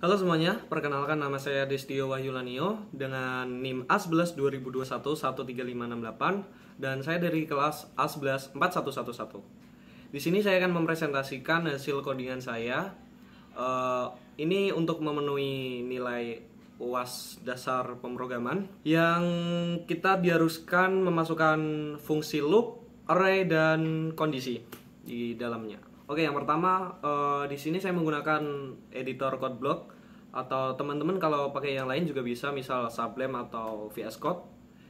Halo semuanya, perkenalkan nama saya Destio Wahyulanio dengan NIM A11 2021 13568 dan saya dari kelas A11 4111. Di sini saya akan mempresentasikan hasil codingan saya. Ini untuk memenuhi nilai UAS dasar pemrograman yang kita diharuskan memasukkan fungsi loop, array dan kondisi di dalamnya. Oke, yang pertama di sini saya menggunakan editor code block atau teman-teman kalau pakai yang lain juga bisa, misal Sublime atau VS Code.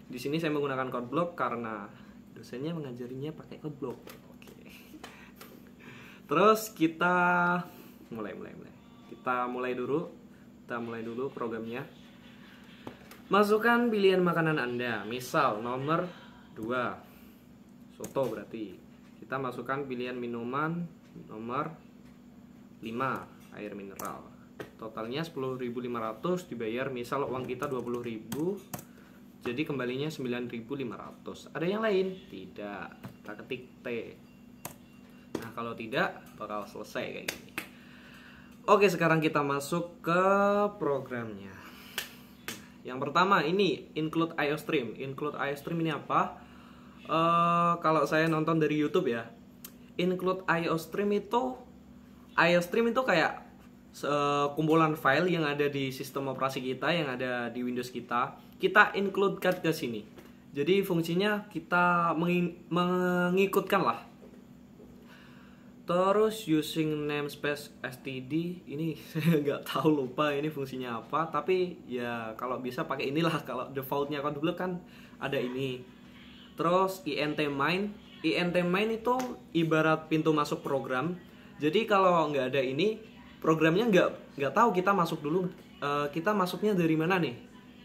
Di sini saya menggunakan code block karena dosennya mengajarinya pakai code block. Oke. Terus kita mulai. Kita mulai dulu programnya. Masukkan pilihan makanan Anda, misal nomor 2. Soto berarti. Kita masukkan pilihan minuman nomor 5, air mineral. Totalnya 10.500 dibayar, misal uang kita 20.000. Jadi kembalinya 9.500. Ada yang lain? Tidak. Kita ketik T. Nah, kalau tidak bakal selesai kayak gini. Oke, sekarang kita masuk ke programnya. Yang pertama ini include IOStream. Include IOStream ini apa? Kalau saya nonton dari YouTube ya, include IOStream itu kayak kumpulan file yang ada di sistem operasi kita, yang ada di Windows kita include ke sini. Jadi fungsinya kita mengikutkan lah. Terus using namespace std ini saya nggak tahu, lupa ini fungsinya apa, tapi ya kalau bisa pakai inilah. Kalau defaultnya code block kan ada ini. Terus int main itu ibarat pintu masuk program. Jadi kalau nggak ada ini, programnya nggak tahu kita masuk dulu, kita masuknya dari mana nih,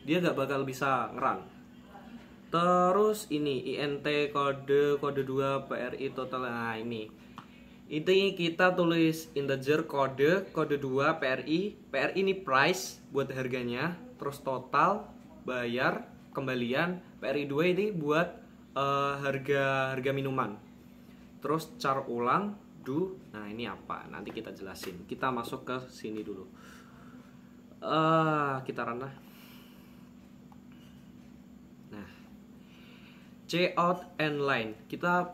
dia nggak bakal bisa ngerun. Terus ini int kode 2 PRI total. Nah ini kita tulis integer kode 2 PRI ini price buat harganya, terus total bayar kembalian, PRI 2 ini buat harga minuman, terus char ulang do. Nah ini apa, nanti kita jelasin. Kita masuk ke sini dulu. Kita run lah. Nah, cout end line kita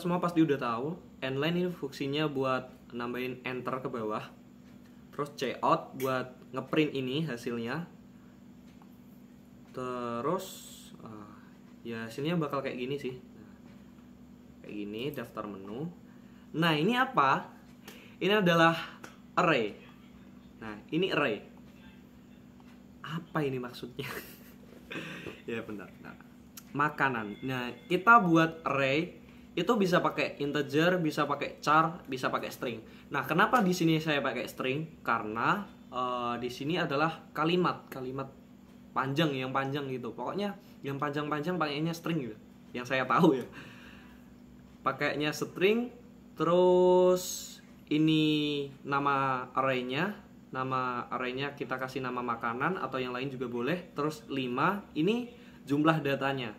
semua pasti udah tahu. End line ini fungsinya buat nambahin enter ke bawah. Terus cout buat ngeprint ini hasilnya. Terus ya hasilnya bakal kayak gini sih. Kayak gini, daftar menu. Nah ini apa? Ini adalah array. Nah ini array. Apa ini maksudnya? Ya benar. Makanan. Nah kita buat array itu bisa pakai integer, bisa pakai char, bisa pakai string. Nah kenapa di sini saya pakai string? Karena di sini adalah kalimat panjang, yang panjang gitu. Pokoknya yang panjang pakainya string gitu. Yang saya tahu ya. Pakainya string. Terus ini nama arraynya kita kasih nama makanan atau yang lain juga boleh. Terus 5 ini jumlah datanya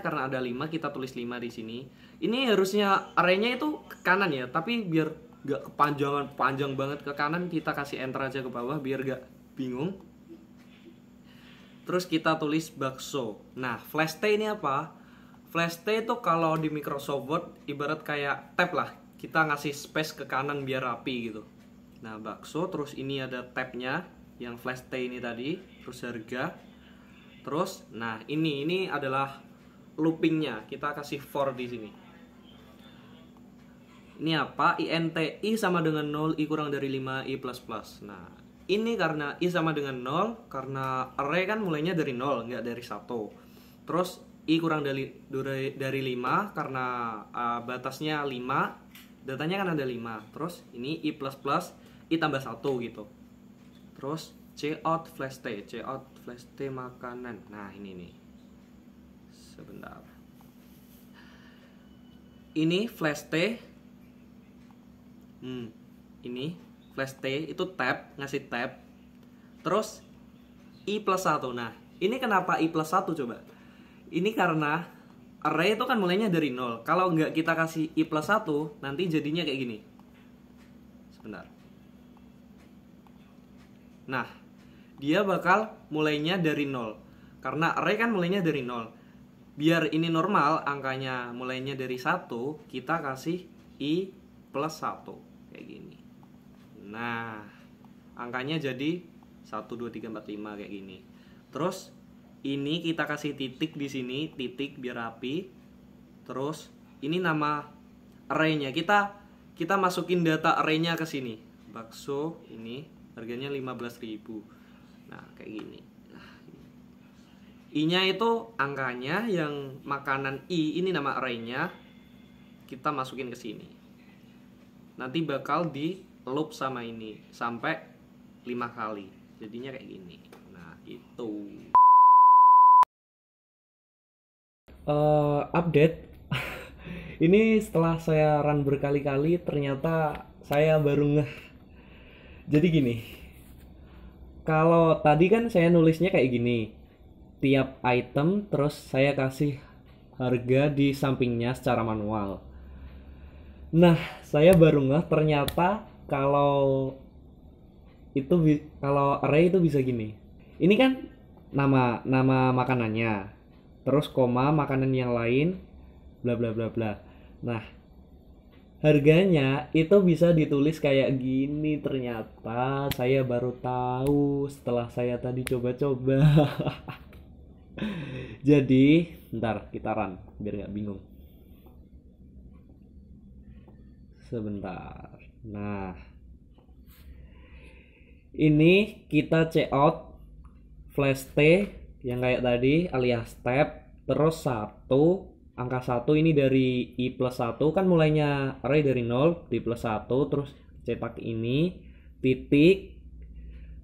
karena ada 5 kita tulis 5 di sini. Ini harusnya arraynya itu ke kanan ya, tapi biar gak panjang banget ke kanan, kita kasih enter aja ke bawah biar gak bingung. Terus kita tulis bakso. Nah flash T ini apa? Flash T itu kalau di Microsoft Word ibarat kayak tab lah. Kita ngasih space ke kanan biar rapi gitu. Nah bakso, terus ini ada tabnya yang flash T ini tadi. Terus harga. Terus, nah ini adalah loopingnya. Kita kasih for di sini. Ini apa? int i sama dengan 0, i kurang dari 5, i plus plus. Nah ini karena i sama dengan 0, karena array kan mulainya dari 0, nggak dari 1. Terus i kurang dari 5 karena batasnya 5, datanya kan ada 5. Terus ini i plus plus, i tambah 1 gitu. Terus cout flash t makanan. Nah ini nih, sebentar, ini flash t. Ini flash t itu tab, ngasih tab. Terus i plus 1. Nah ini kenapa i plus 1 coba? Ini karena array itu kan mulainya dari 0. Kalau nggak kita kasih i plus 1, nanti jadinya kayak gini. Sebentar. Nah, dia bakal mulainya dari 0. Karena array kan mulainya dari 0. Biar ini normal, angkanya mulainya dari 1, kita kasih i plus 1 kayak gini. Nah, angkanya jadi 1 2 3 4 5 kayak gini. Terus ini kita kasih titik di sini, titik biar rapi. Terus ini nama array-nya. Kita masukin data array-nya ke sini. Bakso ini harganya 15.000. Nah, kayak gini. I-nya itu angkanya, yang makanan I ini nama array-nya. Kita masukin ke sini. Nanti bakal di loop sama ini sampai 5 kali. Jadinya kayak gini. Nah, itu. Update. Ini setelah saya run berkali-kali, ternyata saya baru ngeh. Jadi gini, kalau tadi kan saya nulisnya kayak gini, tiap item terus saya kasih harga di sampingnya secara manual. Nah, saya baru ngeh ternyata kalau kalau array itu bisa gini. Ini kan nama makanannya, terus koma makanan yang lain, bla bla bla bla. Nah, harganya itu bisa ditulis kayak gini. Ternyata saya baru tahu setelah saya tadi coba-coba. Jadi, bentar kita run biar nggak bingung. Sebentar. Nah, ini kita cout flash t yang kayak tadi alias tab, terus 1, angka 1 ini dari i plus 1, kan mulainya array dari 0, di plus 1, terus cetak ini, titik,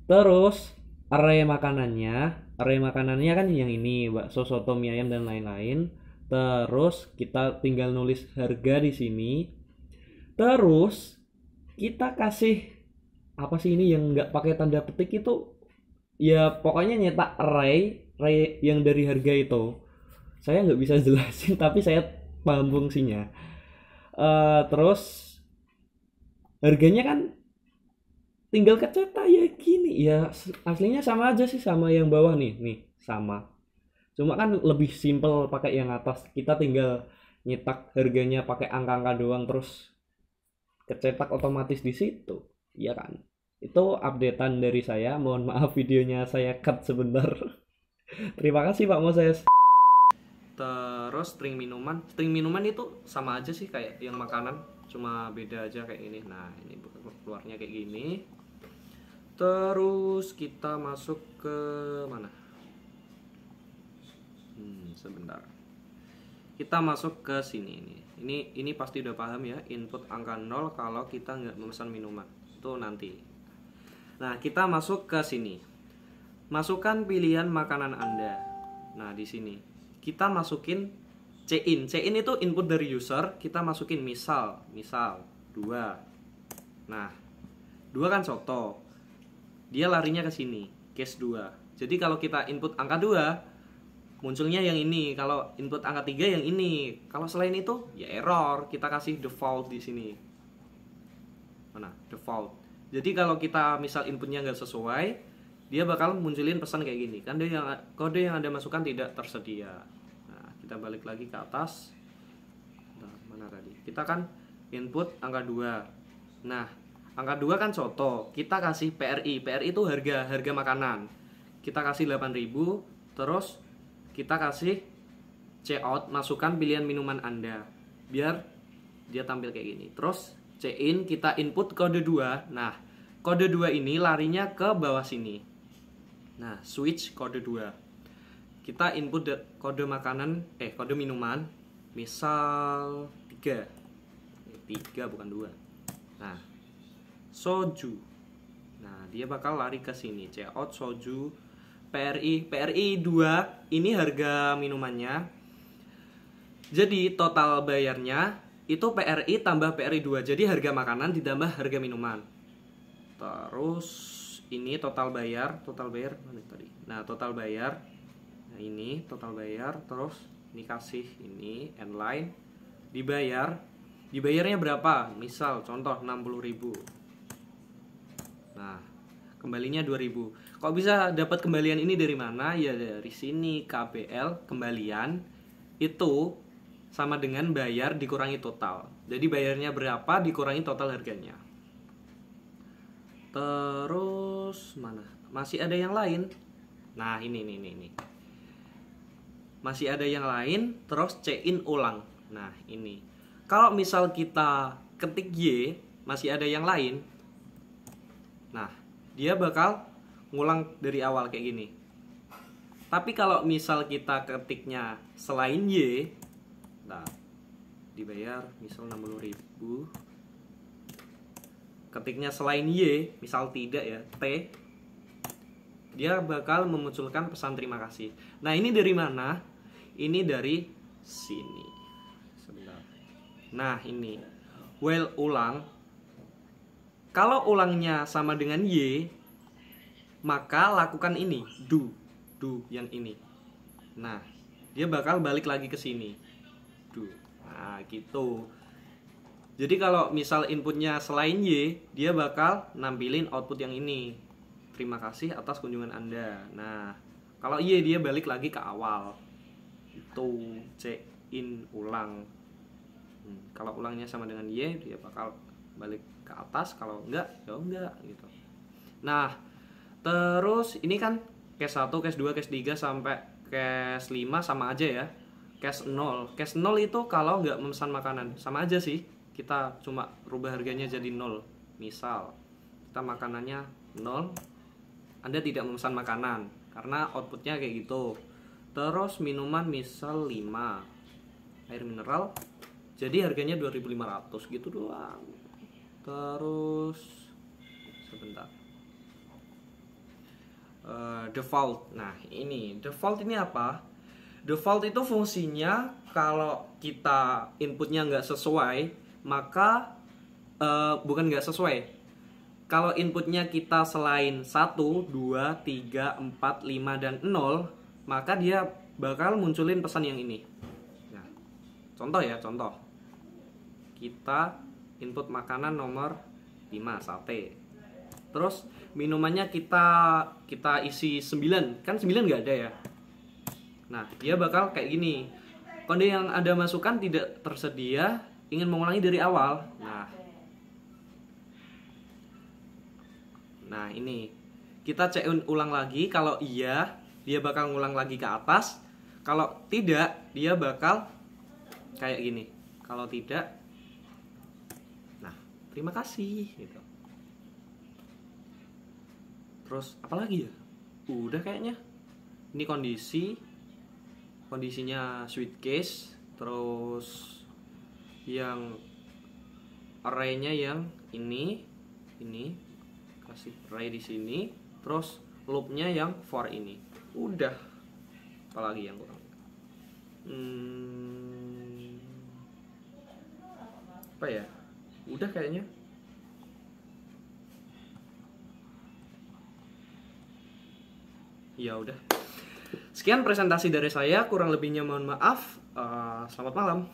terus array makanannya kan yang ini, bakso, soto, mie ayam dan lain-lain. Terus kita tinggal nulis harga di sini. Terus kita kasih apa sih ini yang nggak pakai tanda petik itu? Ya pokoknya nyetak array yang dari harga itu. Saya nggak bisa jelasin tapi saya paham fungsinya. Terus harganya kan tinggal kecetak ya gini. Ya aslinya sama aja sih sama yang bawah nih sama. Cuma kan lebih simple pakai yang atas. Kita tinggal nyetak harganya pakai angka-angka doang, terus kecetak otomatis di situ. Iya kan? Itu updatean dari saya. Mohon maaf videonya saya cut sebentar. Terima kasih Pak Moses. Terus string minuman itu sama aja sih kayak yang makanan, cuma beda aja kayak ini. Nah, ini keluarnya kayak gini. Terus kita masuk ke mana? Sebentar. Kita masuk ke sini nih. Ini pasti udah paham ya, input angka 0 kalau kita nggak memesan minuman. Itu nanti. Nah, kita masuk ke sini. Masukkan pilihan makanan Anda. Nah, di sini kita masukin c-in. C-in itu input dari user, kita masukin misal 2. Nah, 2 kan soto. Dia larinya ke sini, case 2. Jadi kalau kita input angka 2, munculnya yang ini. Kalau input angka 3 yang ini. Kalau selain itu ya error. Kita kasih default di sini. Mana? Default. Jadi kalau kita misal inputnya nggak sesuai, dia bakal munculin pesan kayak gini. Kan kode yang Anda masukkan tidak tersedia. Nah, kita balik lagi ke atas. Nah, mana tadi? Kita kan input angka 2. Nah, angka 2 kan soto. Kita kasih PRI. PRI itu harga makanan. Kita kasih 8.000, terus kita kasih cout, masukkan pilihan minuman Anda biar dia tampil kayak gini. Terus c-in, kita input kode 2. Nah, kode 2 ini larinya ke bawah sini. Nah, switch kode 2. Kita input kode minuman, misal 3. 3 bukan 2. Nah, soju. Nah, dia bakal lari ke sini. Cout soju. PRI 2 ini harga minumannya. Jadi total bayarnya itu PRI tambah PRI 2. Jadi harga makanan ditambah harga minuman. Terus ini total bayar mana tadi? Nah, total bayar. Nah, ini total bayar, terus ini kasih ini end line dibayar. Dibayarnya berapa? Misal contoh 60.000. Nah, kembalinya 2000. Kok bisa dapat kembalian ini dari mana? Ya dari sini, KBL kembalian itu sama dengan bayar dikurangi total. Jadi bayarnya berapa dikurangi total harganya. Terus mana? Masih ada yang lain. Nah, ini. Masih ada yang lain, terus C-in ulang. Nah, ini. Kalau misal kita ketik Y, masih ada yang lain. Nah, dia bakal ngulang dari awal kayak gini. Tapi kalau misal kita ketiknya selain Y, nah, dibayar misal 60.000. Ketiknya selain Y, misal tidak ya, T, dia bakal memunculkan pesan terima kasih. Nah, ini dari mana? Ini dari sini. Sebentar. Nah, ini. While ulang. Kalau ulangnya sama dengan Y, maka lakukan ini, do yang ini. Nah, dia bakal balik lagi ke sini. Do. Nah, gitu. Jadi kalau misal inputnya selain Y, dia bakal nampilin output yang ini. Terima kasih atas kunjungan Anda. Nah, kalau Y dia balik lagi ke awal. Itu C-in ulang. Kalau ulangnya sama dengan Y, dia bakal balik ke atas. Kalau enggak, ya enggak gitu. Nah, terus ini kan case 1, case 2, case 3 sampai case 5 sama aja ya. Case 0. Case 0 itu kalau nggak memesan makanan. Sama aja sih. Kita cuma rubah harganya jadi 0. Misal, kita makanannya 0, Anda tidak memesan makanan karena outputnya kayak gitu. Terus minuman misal 5, air mineral, jadi harganya 2.500 gitu doang. Terus sebentar, default. Nah, ini default ini apa? Default itu fungsinya kalau kita inputnya nggak sesuai, maka bukan nggak sesuai. Kalau inputnya kita selain 1, 2, 3, 4, 5, dan 0, maka dia bakal munculin pesan yang ini. Nah, contoh ya, contoh. Kita input makanan nomor 5, sate. Terus minumannya kita isi 9, kan 9 nggak ada ya. Nah, dia bakal kayak gini. Kode yang Anda masukkan tidak tersedia, ingin mengulangi dari awal. Nah, ini. Kita cek ulang lagi. Kalau iya, dia bakal ngulang lagi ke atas. Kalau tidak, dia bakal kayak gini. Kalau tidak, nah, terima kasih gitu. Terus apa lagi ya? Udah kayaknya. Ini kondisinya sweet case. Terus yang array-nya yang ini kasih array di sini, terus loop-nya yang for ini. Udah. Apalagi yang kurang? Apa ya? Udah kayaknya. Ya udah. Sekian presentasi dari saya, kurang lebihnya mohon maaf. Selamat malam.